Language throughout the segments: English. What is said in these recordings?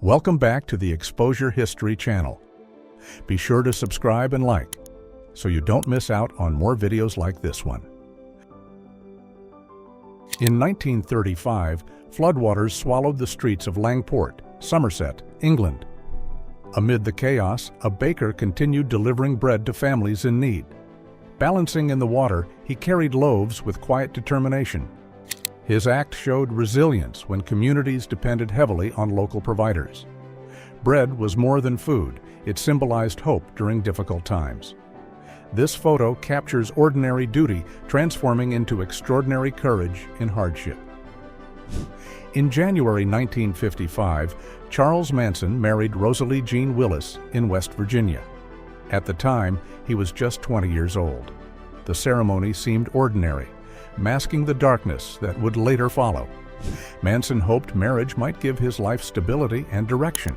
Welcome back to the Exposure History channel. Be sure to subscribe and like so you don't miss out on more videos like this one. In 1935, floodwaters swallowed the streets of Langport, Somerset, England. Amid the chaos, a baker continued delivering bread to families in need. Balancing in the water, he carried loaves with quiet determination. His act showed resilience when communities depended heavily on local providers. Bread was more than food, it symbolized hope during difficult times. This photo captures ordinary duty transforming into extraordinary courage in hardship. In January 1955, Charles Manson married Rosalie Jean Willis in West Virginia. At the time, he was just 20 years old. The ceremony seemed ordinary, masking the darkness that would later follow. Manson hoped marriage might give his life stability and direction.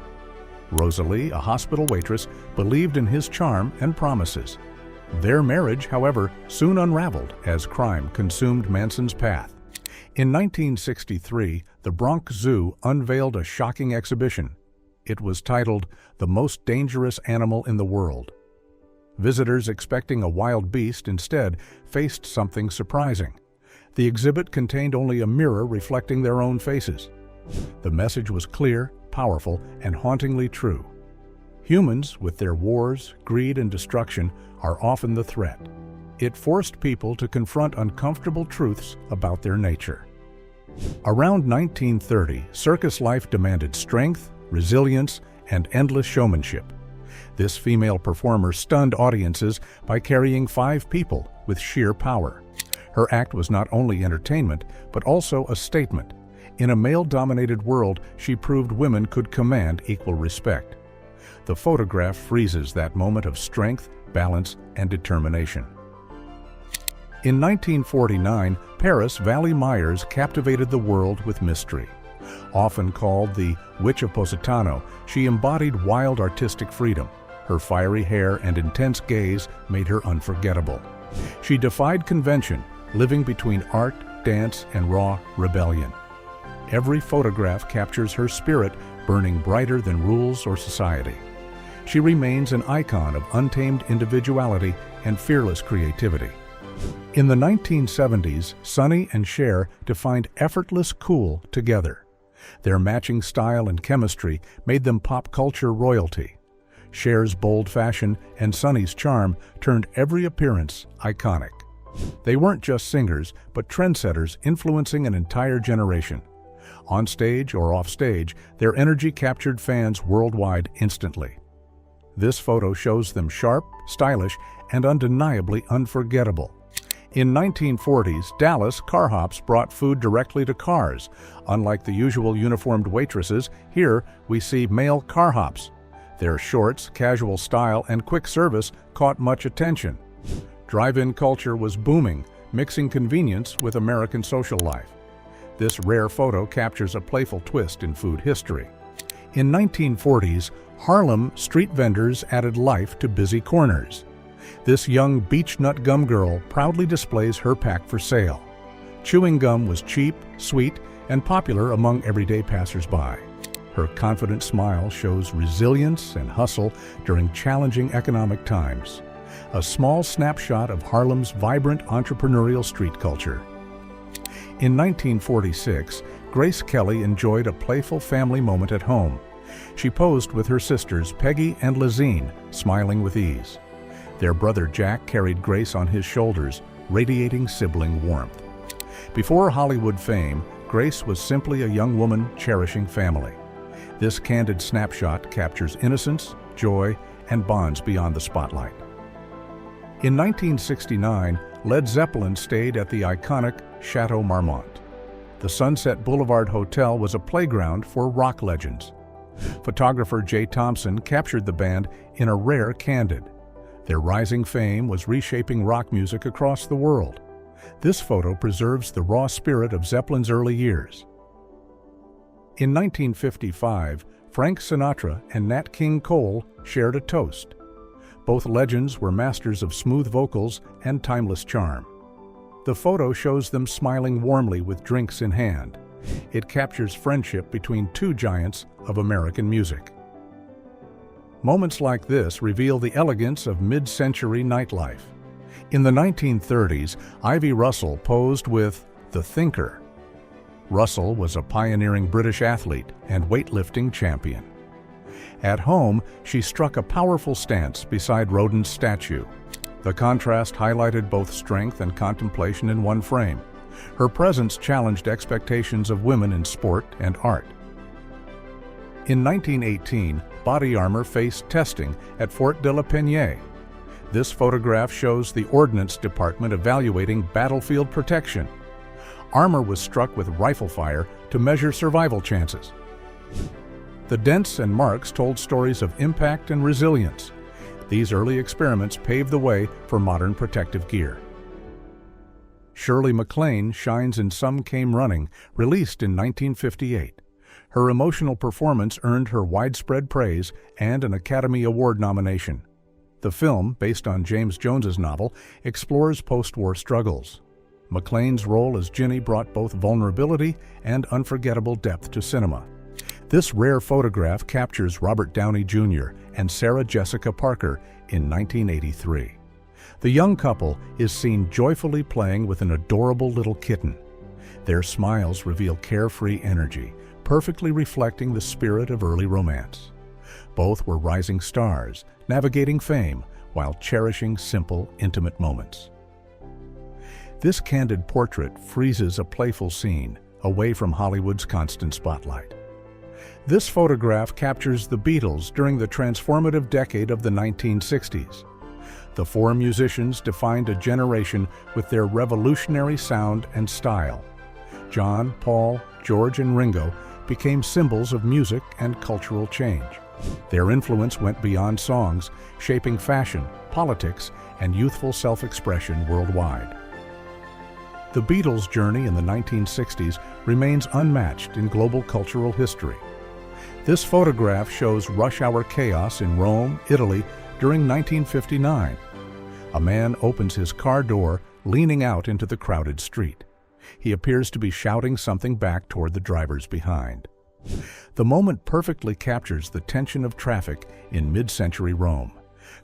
Rosalie, a hospital waitress, believed in his charm and promises. Their marriage, however, soon unraveled as crime consumed Manson's path. In 1963, the Bronx Zoo unveiled a shocking exhibition. It was titled "The Most Dangerous Animal in the World." Visitors expecting a wild beast instead faced something surprising. The exhibit contained only a mirror reflecting their own faces. The message was clear, powerful, and hauntingly true. Humans, with their wars, greed, and destruction, are often the threat. It forced people to confront uncomfortable truths about their nature. Around 1930, circus life demanded strength, resilience, and endless showmanship. This female performer stunned audiences by carrying 5 people with sheer power. Her act was not only entertainment, but also a statement. In a male-dominated world, she proved women could command equal respect. The photograph freezes that moment of strength, balance, and determination. In 1949, Paris Valley Myers captivated the world with mystery. Often called the Witch of Positano, she embodied wild artistic freedom. Her fiery hair and intense gaze made her unforgettable. She defied convention, living between art, dance, and raw rebellion. Every photograph captures her spirit, burning brighter than rules or society. She remains an icon of untamed individuality and fearless creativity. In the 1970s, Sonny and Cher defined effortless cool together. Their matching style and chemistry made them pop culture royalty. Cher's bold fashion and Sonny's charm turned every appearance iconic. They weren't just singers, but trendsetters influencing an entire generation. On stage or off stage, their energy captured fans worldwide instantly. This photo shows them sharp, stylish, and undeniably unforgettable. In 1940s, Dallas, car hops brought food directly to cars. Unlike the usual uniformed waitresses, here we see male car hops. Their shorts, casual style, and quick service caught much attention. Drive-in culture was booming, mixing convenience with American social life. This rare photo captures a playful twist in food history. In 1940s, Harlem street vendors added life to busy corners. This young beech nut gum girl proudly displays her pack for sale. Chewing gum was cheap, sweet, and popular among everyday passers-by. Her confident smile shows resilience and hustle during challenging economic times. A small snapshot of Harlem's vibrant entrepreneurial street culture. In 1946, Grace Kelly enjoyed a playful family moment at home. She posed with her sisters Peggy and Lizine, smiling with ease. Their brother Jack carried Grace on his shoulders, radiating sibling warmth. Before Hollywood fame, Grace was simply a young woman cherishing family. This candid snapshot captures innocence, joy, and bonds beyond the spotlight. In 1969, Led Zeppelin stayed at the iconic Chateau Marmont. The Sunset Boulevard Hotel was a playground for rock legends. Photographer Jay Thompson captured the band in a rare candid. Their rising fame was reshaping rock music across the world. This photo preserves the raw spirit of Zeppelin's early years. In 1955, Frank Sinatra and Nat King Cole shared a toast. Both legends were masters of smooth vocals and timeless charm. The photo shows them smiling warmly with drinks in hand. It captures friendship between two giants of American music. Moments like this reveal the elegance of mid-century nightlife. In the 1930s, Ivy Russell posed with The Thinker. Russell was a pioneering British athlete and weightlifting champion. At home, she struck a powerful stance beside Rodin's statue. The contrast highlighted both strength and contemplation in one frame. Her presence challenged expectations of women in sport and art. In 1918, body armor faced testing at Fort de la Peña. This photograph shows the Ordnance Department evaluating battlefield protection. Armor was struck with rifle fire to measure survival chances. The dents and marks told stories of impact and resilience. These early experiments paved the way for modern protective gear. Shirley MacLaine shines in Some Came Running, released in 1958. Her emotional performance earned her widespread praise and an Academy Award nomination. The film, based on James Jones's novel, explores post-war struggles. MacLaine's role as Ginny brought both vulnerability and unforgettable depth to cinema. This rare photograph captures Robert Downey Jr. and Sarah Jessica Parker in 1983. The young couple is seen joyfully playing with an adorable little kitten. Their smiles reveal carefree energy, perfectly reflecting the spirit of early romance. Both were rising stars, navigating fame while cherishing simple, intimate moments. This candid portrait freezes a playful scene away from Hollywood's constant spotlight. This photograph captures the Beatles during the transformative decade of the 1960s. The four musicians defined a generation with their revolutionary sound and style. John, Paul, George, and Ringo became symbols of music and cultural change. Their influence went beyond songs, shaping fashion, politics, and youthful self-expression worldwide. The Beatles' journey in the 1960s remains unmatched in global cultural history. This photograph shows rush hour chaos in Rome, Italy, during 1959. A man opens his car door, leaning out into the crowded street. He appears to be shouting something back toward the drivers behind. The moment perfectly captures the tension of traffic in mid-century Rome.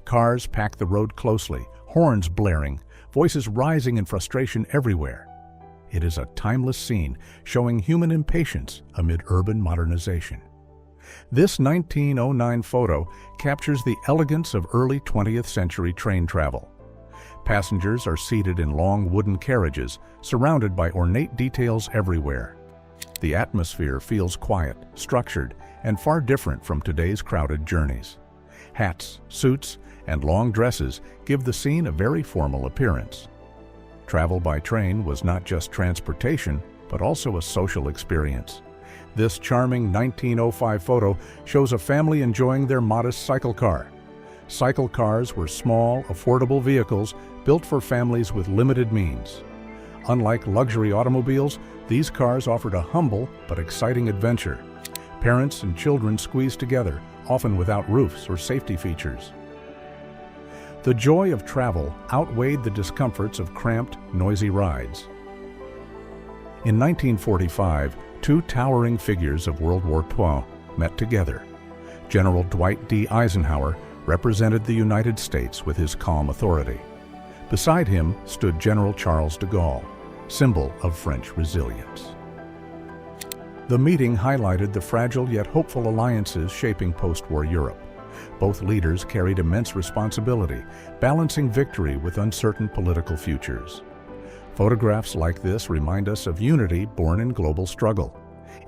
Cars pack the road closely, horns blaring, voices rising in frustration everywhere. It is a timeless scene showing human impatience amid urban modernization. This 1909 photo captures the elegance of early 20th century train travel. Passengers are seated in long wooden carriages, surrounded by ornate details everywhere. The atmosphere feels quiet, structured, and far different from today's crowded journeys. Hats, suits, and long dresses give the scene a very formal appearance. Travel by train was not just transportation, but also a social experience. This charming 1905 photo shows a family enjoying their modest cycle car. Cycle cars were small, affordable vehicles built for families with limited means. Unlike luxury automobiles, these cars offered a humble but exciting adventure. Parents and children squeezed together, often without roofs or safety features. The joy of travel outweighed the discomforts of cramped, noisy rides. In 1945, two towering figures of World War II met together. General Dwight D. Eisenhower represented the United States with his calm authority. Beside him stood General Charles de Gaulle, symbol of French resilience. The meeting highlighted the fragile yet hopeful alliances shaping post-war Europe. Both leaders carried immense responsibility, balancing victory with uncertain political futures. Photographs like this remind us of unity born in global struggle.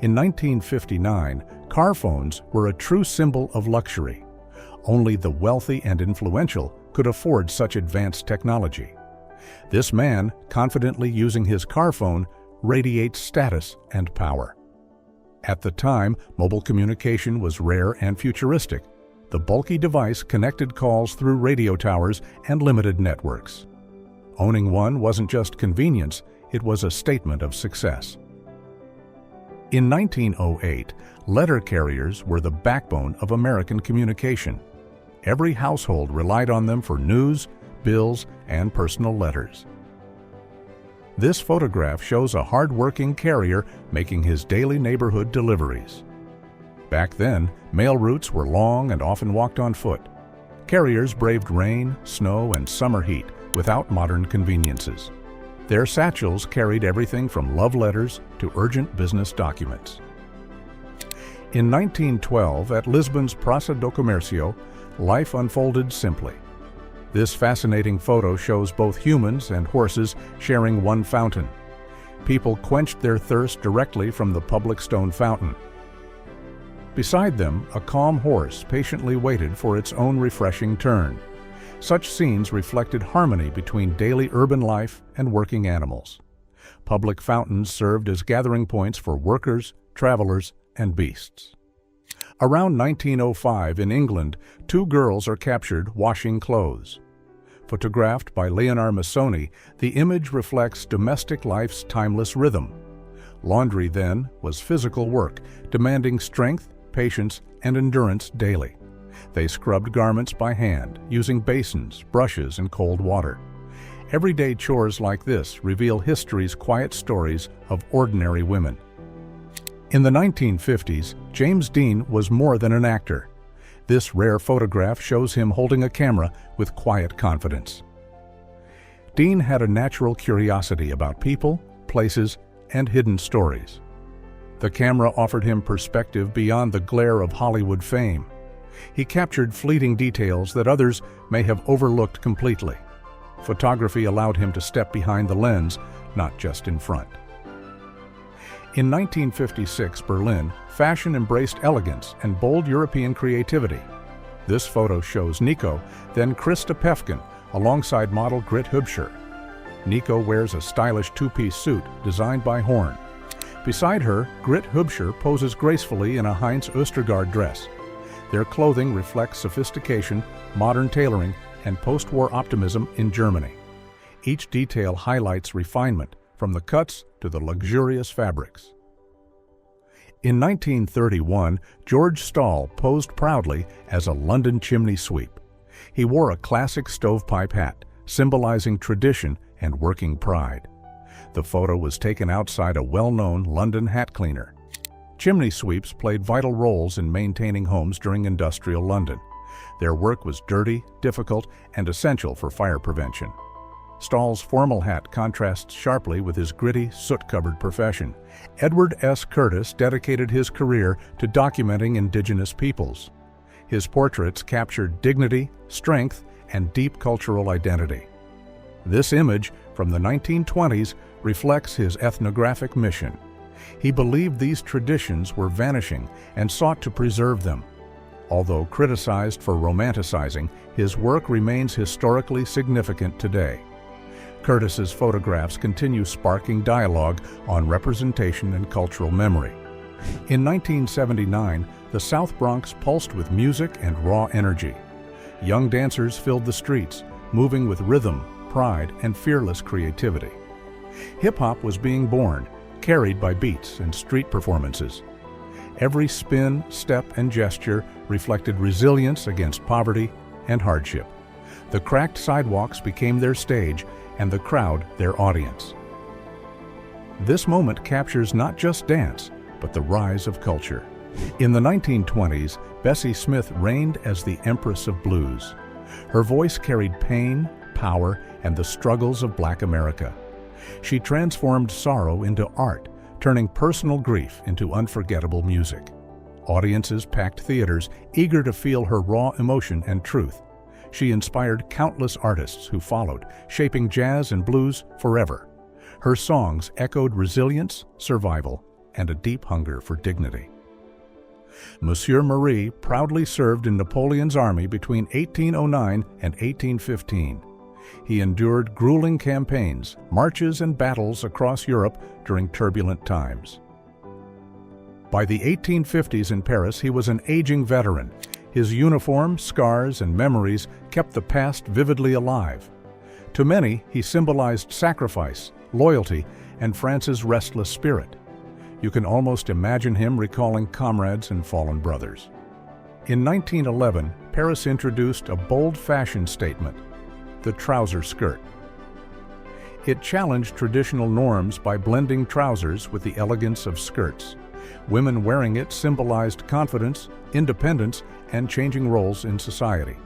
In 1959, car phones were a true symbol of luxury. Only the wealthy and influential could afford such advanced technology. This man, confidently using his car phone, radiates status and power. At the time, mobile communication was rare and futuristic. The bulky device connected calls through radio towers and limited networks. Owning one wasn't just convenience, it was a statement of success. In 1908, letter carriers were the backbone of American communication. Every household relied on them for news, bills, and personal letters. This photograph shows a hard-working carrier making his daily neighborhood deliveries. Back then, mail routes were long and often walked on foot. Carriers braved rain, snow, and summer heat without modern conveniences. Their satchels carried everything from love letters to urgent business documents. In 1912, at Lisbon's Praça do Comércio, life unfolded simply. This fascinating photo shows both humans and horses sharing one fountain. People quenched their thirst directly from the public stone fountain. Beside them, a calm horse patiently waited for its own refreshing turn. Such scenes reflected harmony between daily urban life and working animals. Public fountains served as gathering points for workers, travelers, and beasts. Around 1905 in England, two girls are captured washing clothes. Photographed by Leonard Massoni, the image reflects domestic life's timeless rhythm. Laundry, then, was physical work, demanding strength, patience, and endurance daily. They scrubbed garments by hand, using basins, brushes, and cold water. Everyday chores like this reveal history's quiet stories of ordinary women. In the 1950s, James Dean was more than an actor. This rare photograph shows him holding a camera with quiet confidence. Dean had a natural curiosity about people, places, and hidden stories. The camera offered him perspective beyond the glare of Hollywood fame. He captured fleeting details that others may have overlooked completely. Photography allowed him to step behind the lens, not just in front. In 1956 Berlin, fashion embraced elegance and bold European creativity. This photo shows Nico, then Krista Pefkin, alongside model Grit Hubscher. Nico wears a stylish two-piece suit designed by Horn. Beside her, Grit Hubscher poses gracefully in a Heinz Ostergaard dress. Their clothing reflects sophistication, modern tailoring, and post-war optimism in Germany. Each detail highlights refinement, from the cuts to the luxurious fabrics. In 1931, George Stahl posed proudly as a London chimney sweep. He wore a classic stovepipe hat, symbolizing tradition and working pride. The photo was taken outside a well-known London hat cleaner. Chimney sweeps played vital roles in maintaining homes during industrial London. Their work was dirty, difficult, and essential for fire prevention. Stahl's formal hat contrasts sharply with his gritty, soot-covered profession. Edward S. Curtis dedicated his career to documenting indigenous peoples. His portraits captured dignity, strength, and deep cultural identity. This image, from the 1920s, reflects his ethnographic mission. He believed these traditions were vanishing and sought to preserve them. Although criticized for romanticizing, his work remains historically significant today. Curtis's photographs continue sparking dialogue on representation and cultural memory. In 1979, the South Bronx pulsed with music and raw energy. Young dancers filled the streets, moving with rhythm, pride, and fearless creativity. Hip-hop was being born, carried by beats and street performances. Every spin, step, and gesture reflected resilience against poverty and hardship. The cracked sidewalks became their stage, and the crowd their audience. This moment captures not just dance, but the rise of culture. In the 1920s, Bessie Smith reigned as the Empress of Blues. Her voice carried pain, power, and the struggles of Black America. She transformed sorrow into art, turning personal grief into unforgettable music. Audiences packed theaters, eager to feel her raw emotion and truth. She inspired countless artists who followed, shaping jazz and blues forever. Her songs echoed resilience, survival, and a deep hunger for dignity. Monsieur Marie proudly served in Napoleon's army between 1809 and 1815. He endured grueling campaigns, marches, and battles across Europe during turbulent times. By the 1850s in Paris, he was an aging veteran. His uniform, scars, and memories kept the past vividly alive. To many, he symbolized sacrifice, loyalty, and France's restless spirit. You can almost imagine him recalling comrades and fallen brothers. In 1911, Paris introduced a bold fashion statement: the trouser skirt. It challenged traditional norms by blending trousers with the elegance of skirts. Women wearing it symbolized confidence, independence, and changing roles in society.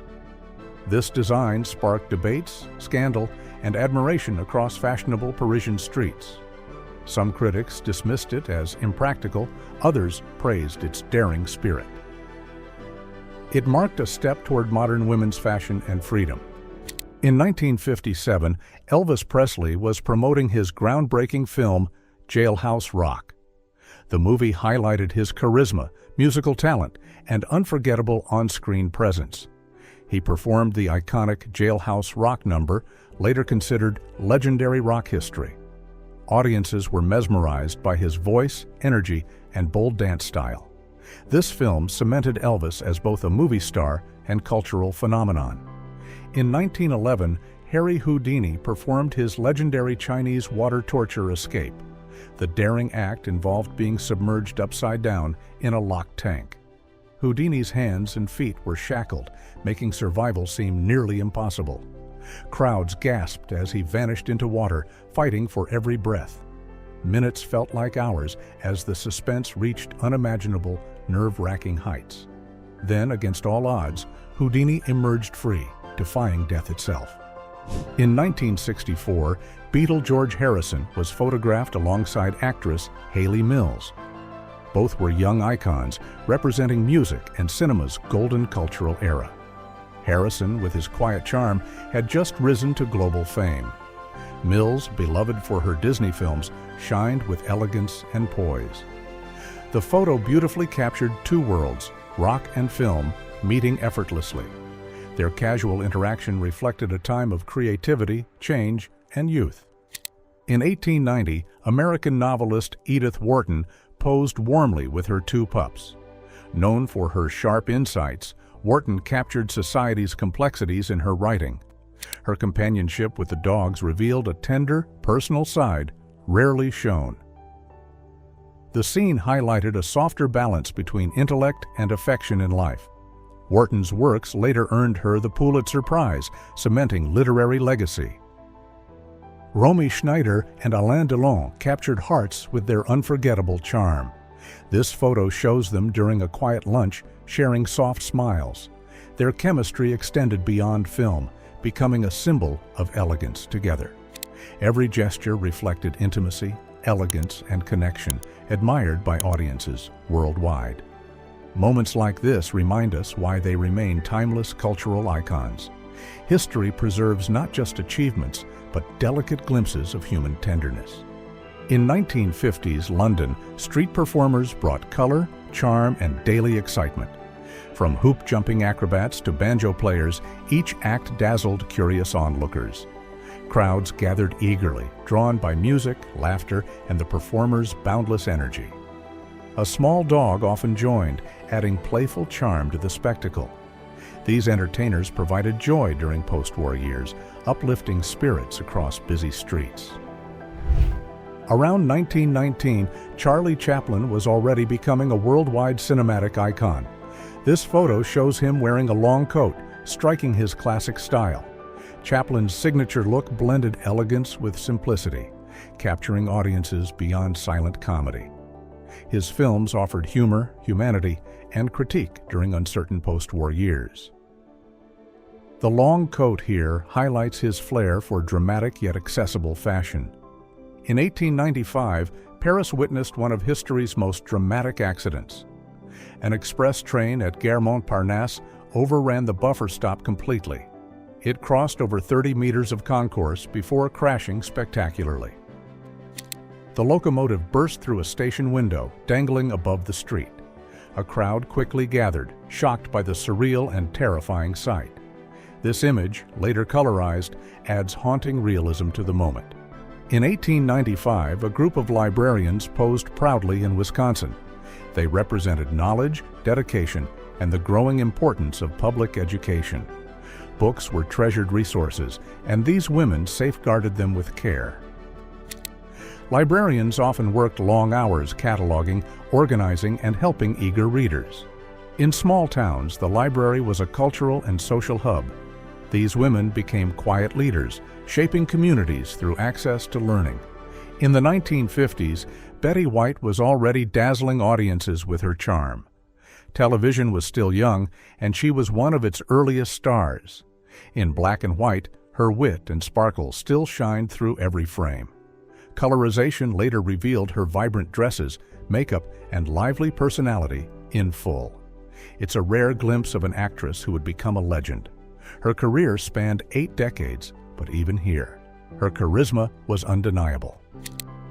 This design sparked debates, scandal, and admiration across fashionable Parisian streets. Some critics dismissed it as impractical, others praised its daring spirit. It marked a step toward modern women's fashion and freedom. In 1957, Elvis Presley was promoting his groundbreaking film, Jailhouse Rock. The movie highlighted his charisma, musical talent, and unforgettable on-screen presence. He performed the iconic Jailhouse Rock number, later considered legendary rock history. Audiences were mesmerized by his voice, energy, and bold dance style. This film cemented Elvis as both a movie star and cultural phenomenon. In 1911, Harry Houdini performed his legendary Chinese water torture escape. The daring act involved being submerged upside down in a locked tank. Houdini's hands and feet were shackled, making survival seem nearly impossible. Crowds gasped as he vanished into water, fighting for every breath. Minutes felt like hours as the suspense reached unimaginable, nerve-wracking heights. Then, against all odds, Houdini emerged free, defying death itself. In 1964, Beatle George Harrison was photographed alongside actress Hayley Mills. Both were young icons, representing music and cinema's golden cultural era. Harrison, with his quiet charm, had just risen to global fame. Mills, beloved for her Disney films, shined with elegance and poise. The photo beautifully captured two worlds, rock and film, meeting effortlessly. Their casual interaction reflected a time of creativity, change, and youth. In 1890, American novelist Edith Wharton posed warmly with her two pups. Known for her sharp insights, Wharton captured society's complexities in her writing. Her companionship with the dogs revealed a tender, personal side rarely shown. The scene highlighted a softer balance between intellect and affection in life. Wharton's works later earned her the Pulitzer Prize, cementing literary legacy. Romy Schneider and Alain Delon captured hearts with their unforgettable charm. This photo shows them during a quiet lunch, sharing soft smiles. Their chemistry extended beyond film, becoming a symbol of elegance together. Every gesture reflected intimacy, elegance, and connection, admired by audiences worldwide. Moments like this remind us why they remain timeless cultural icons. History preserves not just achievements, but delicate glimpses of human tenderness. In 1950s London, street performers brought color, charm, and daily excitement. From hoop-jumping acrobats to banjo players, each act dazzled curious onlookers. Crowds gathered eagerly, drawn by music, laughter, and the performers' boundless energy. A small dog often joined, adding playful charm to the spectacle. These entertainers provided joy during post-war years, uplifting spirits across busy streets. Around 1919, Charlie Chaplin was already becoming a worldwide cinematic icon. This photo shows him wearing a long coat, striking his classic style. Chaplin's signature look blended elegance with simplicity, capturing audiences beyond silent comedy. His films offered humor, humanity, and critique during uncertain post-war years. The long coat here highlights his flair for dramatic yet accessible fashion. In 1895, Paris witnessed one of history's most dramatic accidents. An express train at Gare Montparnasse overran the buffer stop completely. It crossed over 30 meters of concourse before crashing spectacularly. The locomotive burst through a station window, dangling above the street. A crowd quickly gathered, shocked by the surreal and terrifying sight. This image, later colorized, adds haunting realism to the moment. In 1895, a group of librarians posed proudly in Wisconsin. They represented knowledge, dedication, and the growing importance of public education. Books were treasured resources, and these women safeguarded them with care. Librarians often worked long hours cataloging, organizing, and helping eager readers. In small towns, the library was a cultural and social hub. These women became quiet leaders, shaping communities through access to learning. In the 1950s, Betty White was already dazzling audiences with her charm. Television was still young, and she was one of its earliest stars. In black and white, her wit and sparkle still shined through every frame. Colorization later revealed her vibrant dresses, makeup, and lively personality in full. It's a rare glimpse of an actress who would become a legend. Her career spanned 8 decades, but even here, her charisma was undeniable.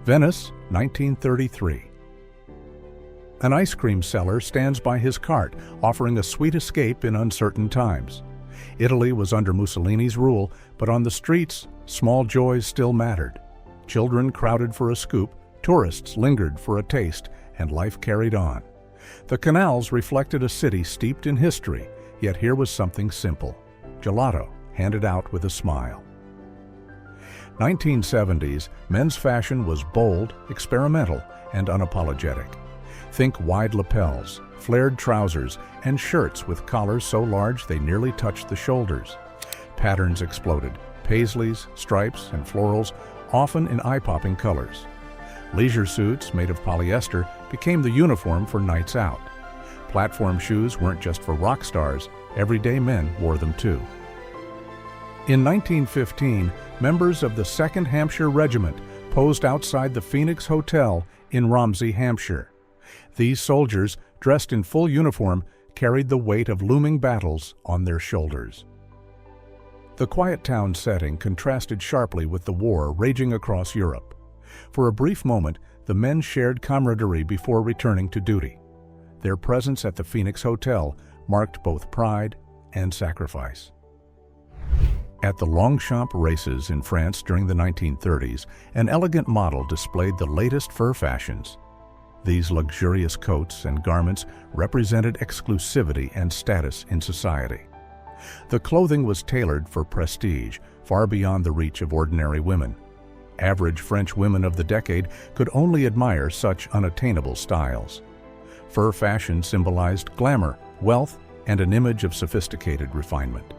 Venice, 1933. An ice cream seller stands by his cart, offering a sweet escape in uncertain times. Italy was under Mussolini's rule, but on the streets, small joys still mattered. Children crowded for a scoop, tourists lingered for a taste, and life carried on. The canals reflected a city steeped in history, yet here was something simple: gelato, handed out with a smile. 1970s, men's fashion was bold, experimental, and unapologetic. Think wide lapels, flared trousers, and shirts with collars so large they nearly touched the shoulders. Patterns exploded: paisleys, stripes, and florals, often in eye-popping colors. Leisure suits made of polyester became the uniform for nights out. Platform shoes weren't just for rock stars, everyday men wore them too. In 1915, members of the 2nd Hampshire Regiment posed outside the Phoenix Hotel in Romsey, Hampshire. These soldiers, dressed in full uniform, carried the weight of looming battles on their shoulders. The quiet town setting contrasted sharply with the war raging across Europe. For a brief moment, the men shared camaraderie before returning to duty. Their presence at the Phoenix Hotel marked both pride and sacrifice. At the Longchamp races in France during the 1930s, an elegant model displayed the latest fur fashions. These luxurious coats and garments represented exclusivity and status in society. The clothing was tailored for prestige, far beyond the reach of ordinary women. Average French women of the decade could only admire such unattainable styles. Fur fashion symbolized glamour, wealth, and an image of sophisticated refinement.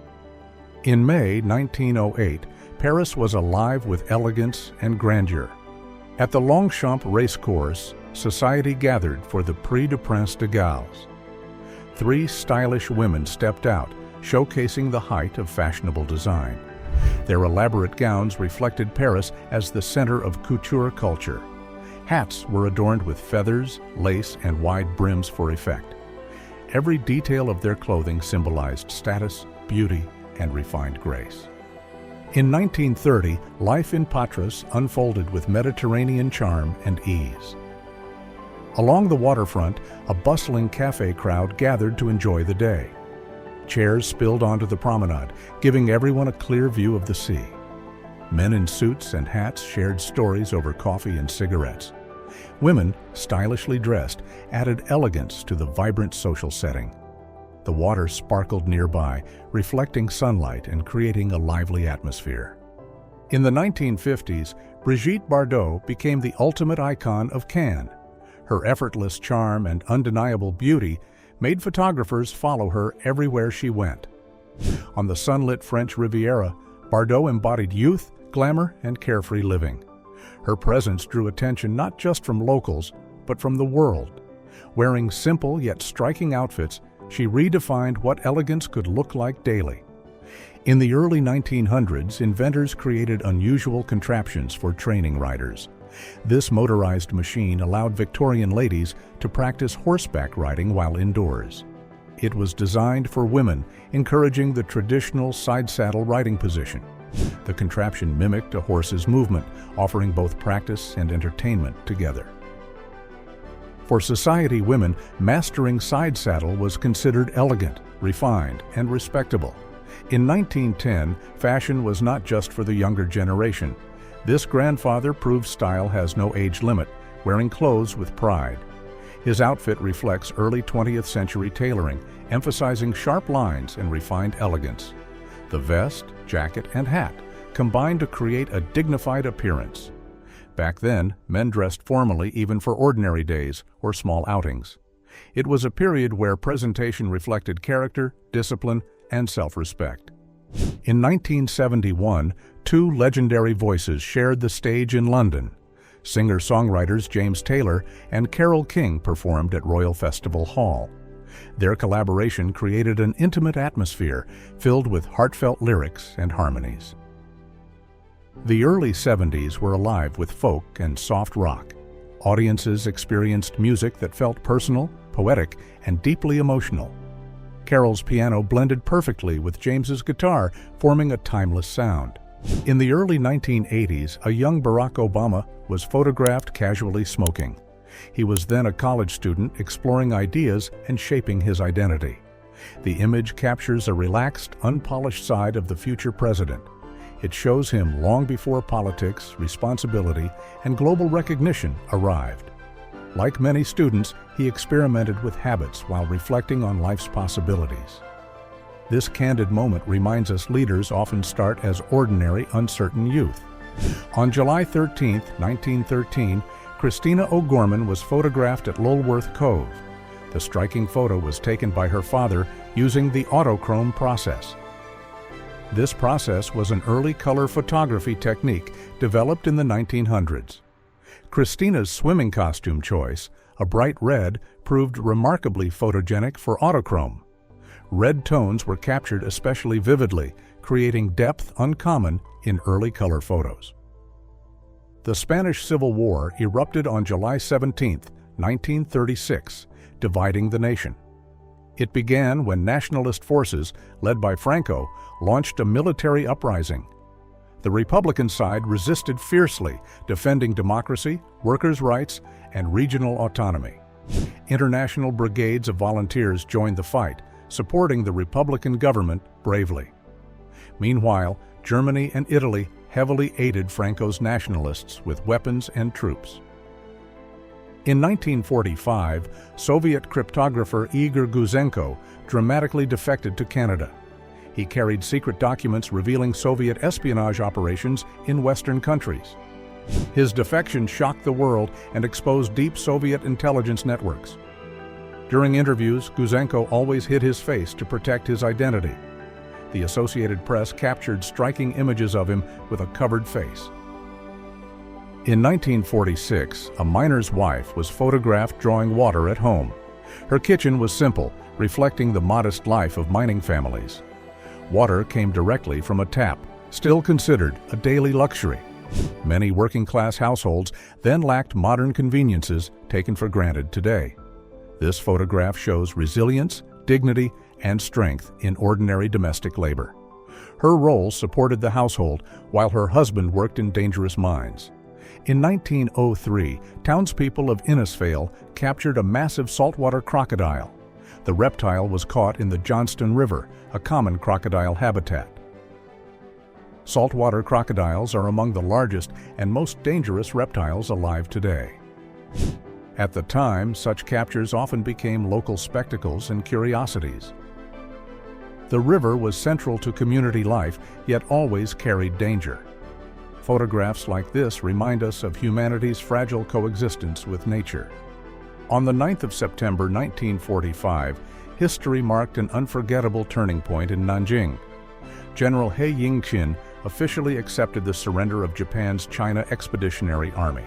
In May 1908, Paris was alive with elegance and grandeur. At the Longchamp racecourse, society gathered for the Prix du Prince de Galles. 3 stylish women stepped out, showcasing the height of fashionable design. Their elaborate gowns reflected Paris as the center of couture culture. Hats were adorned with feathers, lace, and wide brims for effect. Every detail of their clothing symbolized status, beauty, and refined grace. In 1930, life in Patras unfolded with Mediterranean charm and ease. Along the waterfront, a bustling cafe crowd gathered to enjoy the day. Chairs spilled onto the promenade, giving everyone a clear view of the sea. Men in suits and hats shared stories over coffee and cigarettes. Women, stylishly dressed, added elegance to the vibrant social setting. The water sparkled nearby, reflecting sunlight and creating a lively atmosphere. In the 1950s, Brigitte Bardot became the ultimate icon of Cannes. Her effortless charm and undeniable beauty made photographers follow her everywhere she went. On the sunlit French Riviera, Bardot embodied youth, glamour, and carefree living. Her presence drew attention not just from locals, but from the world. Wearing simple yet striking outfits, she redefined what elegance could look like daily. In the early 1900s, inventors created unusual contraptions for training riders. This motorized machine allowed Victorian ladies to practice horseback riding while indoors. It was designed for women, encouraging the traditional side-saddle riding position. The contraption mimicked a horse's movement, offering both practice and entertainment together. For society women, mastering side saddle was considered elegant, refined, and respectable. In 1910, fashion was not just for the younger generation. This grandfather proved style has no age limit, wearing clothes with pride. His outfit reflects early 20th century tailoring, emphasizing sharp lines and refined elegance. The vest, jacket, and hat combined to create a dignified appearance. Back then, men dressed formally even for ordinary days or small outings. It was a period where presentation reflected character, discipline, and self-respect. In 1971, two legendary voices shared the stage in London. Singer-songwriters James Taylor and Carole King performed at Royal Festival Hall. Their collaboration created an intimate atmosphere filled with heartfelt lyrics and harmonies. The early 70s were alive with folk and soft rock. Audiences experienced music that felt personal, poetic, and deeply emotional. Carole's piano blended perfectly with James's guitar, forming a timeless sound. In the early 1980s, a young Barack Obama was photographed casually smoking. He was then a college student exploring ideas and shaping his identity. The image captures a relaxed, unpolished side of the future president. It shows him long before politics, responsibility, and global recognition arrived. Like many students, he experimented with habits while reflecting on life's possibilities. This candid moment reminds us leaders often start as ordinary, uncertain youth. On July 13, 1913, Christina O'Gorman was photographed at Lulworth Cove. The striking photo was taken by her father using the autochrome process. This process was an early color photography technique developed in the 1900s. Christina's swimming costume choice, a bright red, proved remarkably photogenic for autochrome. Red tones were captured especially vividly, creating depth uncommon in early color photos. The Spanish Civil War erupted on July 17, 1936, dividing the nation. It began when nationalist forces, led by Franco, launched a military uprising. The Republican side resisted fiercely, defending democracy, workers' rights, and regional autonomy. International brigades of volunteers joined the fight, supporting the Republican government bravely. Meanwhile, Germany and Italy heavily aided Franco's nationalists with weapons and troops. In 1945, Soviet cryptographer Igor Guzenko dramatically defected to Canada. He carried secret documents revealing Soviet espionage operations in Western countries. His defection shocked the world and exposed deep Soviet intelligence networks. During interviews, Guzenko always hid his face to protect his identity. The Associated Press captured striking images of him with a covered face. In 1946, a miner's wife was photographed drawing water at home. Her kitchen was simple, reflecting the modest life of mining families. Water came directly from a tap, still considered a daily luxury. Many working-class households then lacked modern conveniences taken for granted today. This photograph shows resilience, dignity, and strength in ordinary domestic labor. Her role supported the household while her husband worked in dangerous mines. In 1903, townspeople of Innisfail captured a massive saltwater crocodile. The reptile was caught in the Johnston River, a common crocodile habitat. Saltwater crocodiles are among the largest and most dangerous reptiles alive today. At the time, such captures often became local spectacles and curiosities. The river was central to community life, yet always carried danger. Photographs like this remind us of humanity's fragile coexistence with nature. On the 9th of September 1945, history marked an unforgettable turning point in Nanjing. General He Yingqin officially accepted the surrender of Japan's China Expeditionary Army.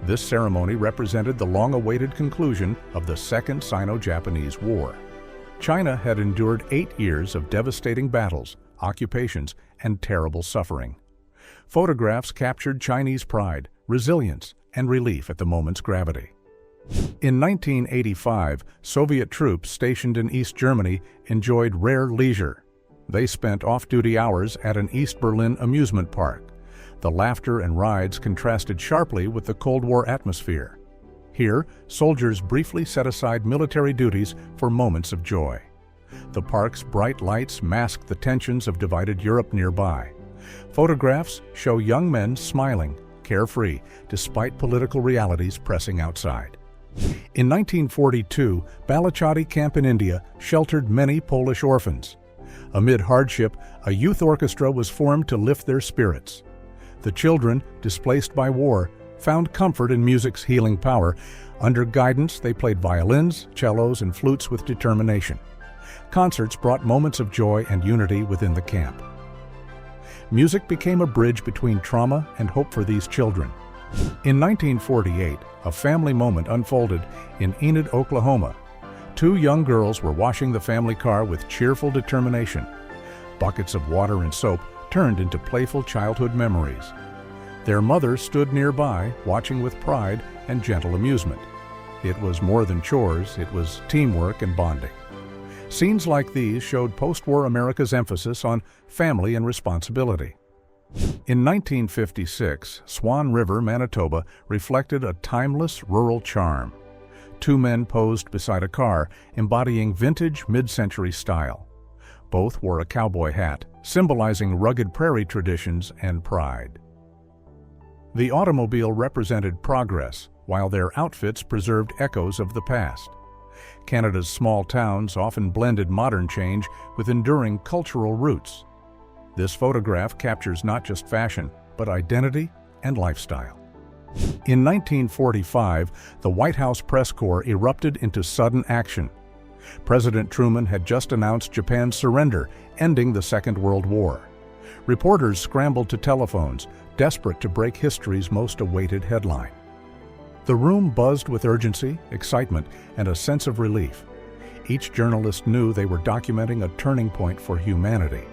This ceremony represented the long-awaited conclusion of the Second Sino-Japanese War. China had endured 8 years of devastating battles, occupations, and terrible suffering. Photographs captured Chinese pride, resilience, and relief at the moment's gravity. In 1985, Soviet troops stationed in East Germany enjoyed rare leisure. They spent off-duty hours at an East Berlin amusement park. The laughter and rides contrasted sharply with the Cold War atmosphere. Here, soldiers briefly set aside military duties for moments of joy. The park's bright lights masked the tensions of divided Europe nearby. Photographs show young men smiling, carefree, despite political realities pressing outside. In 1942, Balachati Camp in India sheltered many Polish orphans. Amid hardship, a youth orchestra was formed to lift their spirits. The children, displaced by war, found comfort in music's healing power. Under guidance, they played violins, cellos, and flutes with determination. Concerts brought moments of joy and unity within the camp. Music became a bridge between trauma and hope for these children. In 1948, a family moment unfolded in Enid, Oklahoma. Two young girls were washing the family car with cheerful determination. Buckets of water and soap turned into playful childhood memories. Their mother stood nearby, watching with pride and gentle amusement. It was more than chores, it was teamwork and bonding. Scenes like these showed post-war America's emphasis on family and responsibility. In 1956, Swan River, Manitoba reflected a timeless rural charm. Two men posed beside a car, embodying vintage mid-century style. Both wore a cowboy hat, symbolizing rugged prairie traditions and pride. The automobile represented progress, while their outfits preserved echoes of the past. Canada's small towns often blended modern change with enduring cultural roots. This photograph captures not just fashion, but identity and lifestyle. In 1945, the White House press corps erupted into sudden action. President Truman had just announced Japan's surrender, ending the Second World War. Reporters scrambled to telephones, desperate to break history's most awaited headline. The room buzzed with urgency, excitement, and a sense of relief. Each journalist knew they were documenting a turning point for humanity.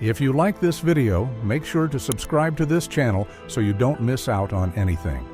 If you like this video, make sure to subscribe to this channel so you don't miss out on anything.